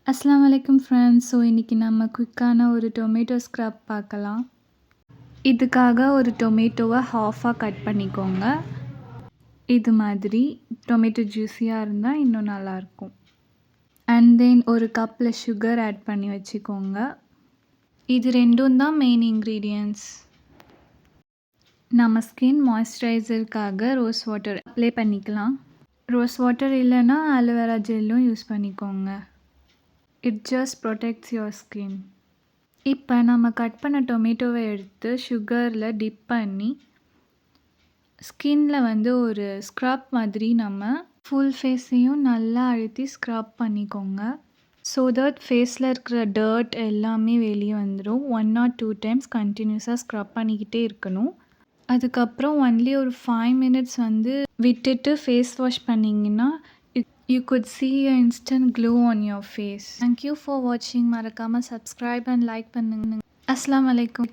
அஸ்ஸலாமு அலைக்கும் ஃப்ரெண்ட்ஸ். இன்றைக்கி நம்ம குயிக்கான ஒரு டொமேட்டோ ஸ்க்ரப் பார்க்கலாம். இதுக்காக ஒரு டொமேட்டோவை ஹாஃபாக கட் பண்ணிக்கோங்க. இது மாதிரி டொமேட்டோ ஜூஸியாக இருந்தால் இன்னும் நல்லாயிருக்கும். அண்ட் தென் ஒரு கப்பில் சுகர் ஆட் பண்ணி வச்சுக்கோங்க. இது ரெண்டும் தான் மெயின் இன்க்ரீடியன்ட்ஸ். நம்ம ஸ்கின் மாய்ஸ்சரைசருக்காக ரோஸ் வாட்டர் அப்ளை பண்ணிக்கலாம். ரோஸ் வாட்டர் இல்லைன்னா ஆலோவேரா ஜெல்லும் யூஸ் பண்ணிக்கோங்க. It just protects your skin. இப்போ நம்ம கட் பண்ண டொமேட்டோவை எடுத்து சுகரில் டிப் பண்ணி ஸ்கின்னில் ஒரு ஸ்க்ரப் மாதிரி நம்ம ஃபுல் ஃபேஸையும் நல்லா அழுத்தி ஸ்க்ரப் பண்ணிக்கோங்க. ஸோ தட் ஃபேஸில் இருக்கிற டர்ட் எல்லாமே வெளியே வந்துடும். 1 or 2 டைம்ஸ் கண்டினியூஸாக ஸ்க்ரப் பண்ணிக்கிட்டே இருக்கணும். அதுக்கப்புறம் ஒன்லி ஒரு 5 minutes விட்டுட்டு ஃபேஸ் வாஷ் பண்ணிங்கன்னா you could see an instant glow on your face. Thank you for watching. மறக்காம subscribe and like பண்ணுங்க. அஸ்ஸலாமு அலைக்கும்.